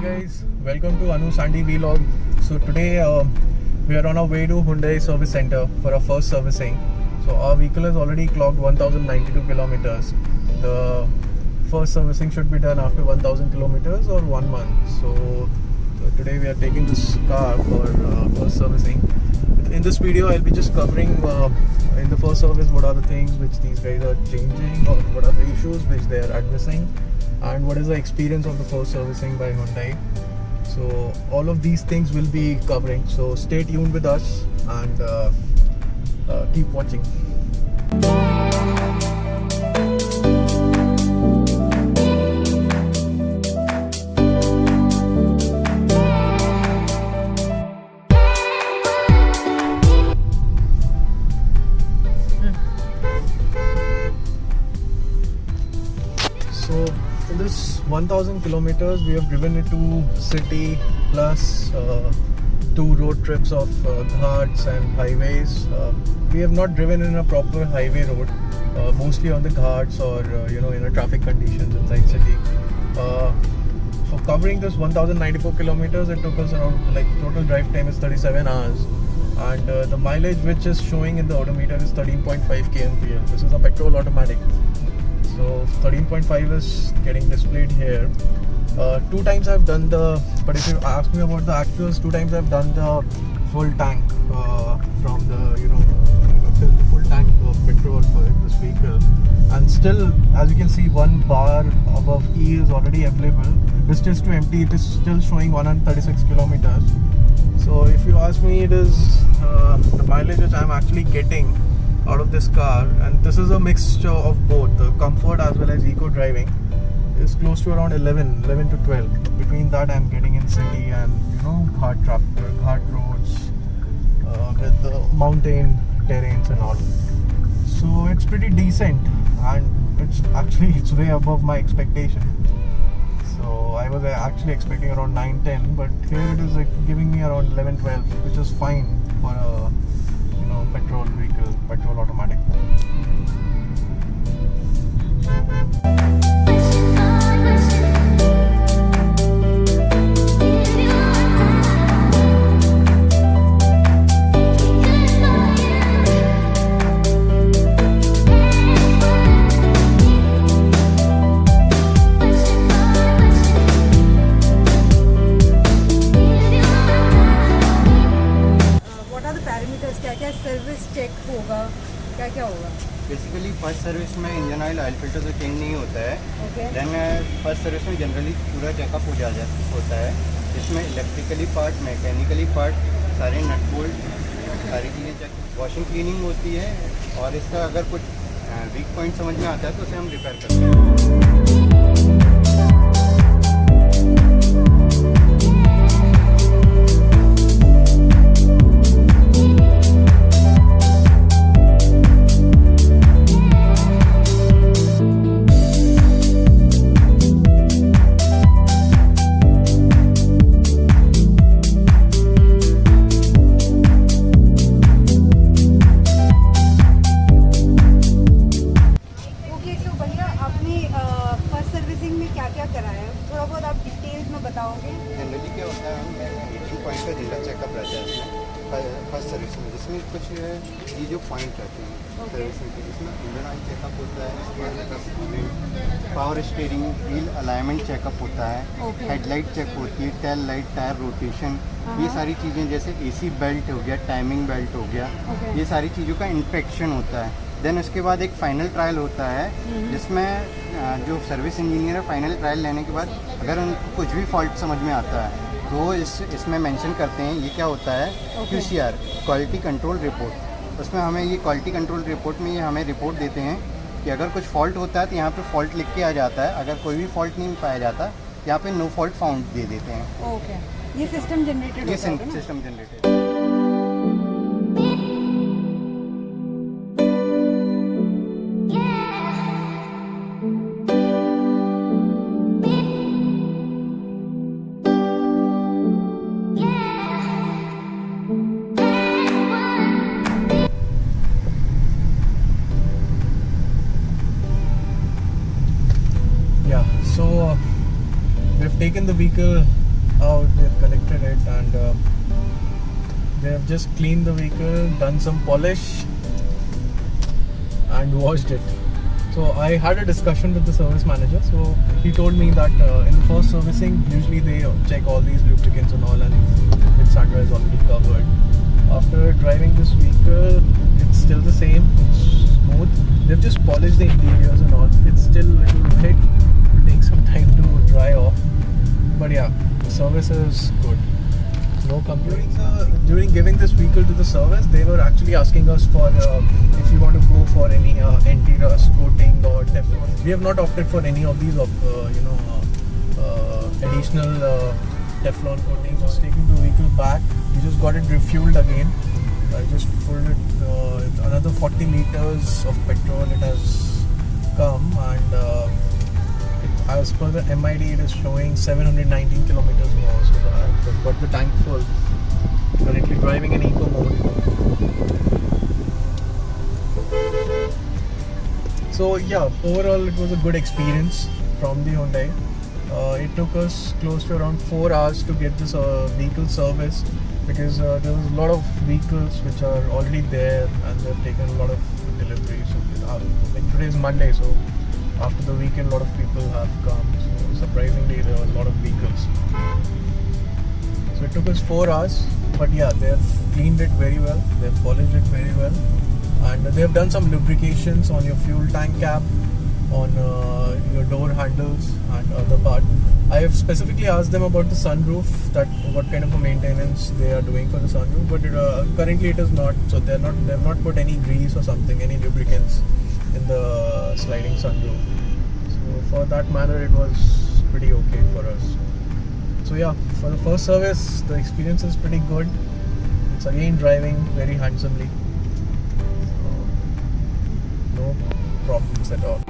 guys, welcome to Anu Sandy Vlog. So today we are on our way to Hyundai Service Center for our first servicing. So our vehicle has already clocked 1092 kilometers. The first servicing should be done after 1000 kilometers or 1 month. So today we are taking this car for first servicing. In this video I'll be just covering in the first service what are the things which these guys are changing, or what are the issues which they are addressing, and what is the experience of the first servicing by Hyundai. So all of these things will be covering, so stay tuned with us and keep watching. So in this 1000 kilometers we have driven it to city plus 2 road trips of ghats and highways. We have not driven in a proper highway road, mostly on the ghats or in a traffic conditions inside city. For covering this 1094 kilometers, it took us around, total drive time is 37 hours, and the mileage which is showing in the odometer is 13.5 kmpl. This is a petrol automatic. So 13.5 is getting displayed here. 2 times I've done but if you ask me about the actuals, 2 times I've done the full tank from filled the full tank of petrol for this vehicle, and still, as you can see, 1 bar above E is already available. Distance to empty, it is still showing 136 kilometers. So if you ask me, it is the mileage which I'm actually getting out of this car, and this is a mixture of both the comfort as well as eco driving, is close to around 11 to 12. Between that I'm getting in city and hard traffic, hard roads with the mountain terrains and all. So it's pretty decent, and it's way above my expectation. So I was actually expecting around 9-10, but here it is giving me around 11-12, which is fine for a petrol vehicle, petrol automatic. क्या होगा? Basically first service में engine oil filter तो change नहीं होता है। Then first service में generally पूरा checkup होता है, जिसमें इलेक्ट्रिकली पार्ट, मैकेनिकली पार्ट, सारे नट बोल्ट, सारी चीज़ें चेक, वॉशिंग क्लीनिंग होती है, और इसका अगर कुछ वीक पॉइंट समझ में आता है तो उसे हम रिपेयर करते हैं। जनरली क्या होता है, हम 18 पॉइंट का जनरल चेकअप रहता है इसमें फर्स्ट सर्विस में, जिसमें कुछ ये जो पॉइंट रहते हैं सर्विसिंग के, जिसमें इंजन ऑयल चेकअप होता है, power steering wheel alignment checkup होता है, हेडलाइट चेक होती है, टेल लाइट, टायर रोटेशन, ये सारी चीज़ें, जैसे AC बेल्ट हो गया, टाइमिंग बेल्ट हो गया, ये सारी चीज़ों का इंस्पेक्शन होता है। देन उसके बाद एक फ़ाइनल ट्रायल होता है, जिसमें जो सर्विस इंजीनियर है, फाइनल ट्रायल लेने के बाद अगर उनको कुछ भी फॉल्ट समझ में आता है तो इसमें मेंशन करते हैं। ये क्या होता है, QCR, क्वालिटी कंट्रोल रिपोर्ट। उसमें हमें ये क्वालिटी कंट्रोल रिपोर्ट में ये हमें रिपोर्ट देते हैं कि अगर कुछ फॉल्ट होता है तो यहाँ पे फॉल्ट लिख के आ जाता है, अगर कोई भी फॉल्ट नहीं पाया जाता यहाँ पे नो फॉल्ट फाउंड दे देते हैं। ओके, ये सिस्टम जनरेटेड, ये system generated. We've taken the vehicle out. They've collected it, and they have just cleaned the vehicle, done some polish, and washed it. So I had a discussion with the service manager. So he told me that in the first servicing, usually they check all these lubricants and all, and with Sandra is already covered. After driving this vehicle, it's still the same. It's smooth. They've just polished the interiors and all. It's still a little wet. It will take some time to dry off. But yeah, the service is good. No complaints. During giving this vehicle to the service, they were actually asking us for if you want to go for any anti-rust coating or Teflon. We have not opted for any of these, additional Teflon coatings. Just taking the vehicle back, we just got it refueled again. I just filled it. It's another 40 liters of petrol it has come, and as per the MID, it is showing 719 kilometers more. So I've got the tank full. Currently driving in eco mode. So yeah, overall it was a good experience from the Hyundai. It took us close to around 4 hours to get this vehicle serviced, because there was a lot of vehicles which are already there and they've taken a lot of deliveries. So today is Monday, so after the weekend a lot of people have come. So surprisingly there were a lot of vehicles. So it took us 4 hours, but yeah, they've cleaned it very well, they've polished it very well, and they've done some lubrications on your fuel tank cap, on your door handles and other part. I have specifically asked them about the sunroof, that what kind of a maintenance they are doing for the sunroof, but currently it is not. So they have not put any grease or something, any lubricants in the sliding sunroof. So for that matter, it was pretty okay for us. So yeah, for the first service, the experience is pretty good. It's again driving very handsomely. So, no problems at all.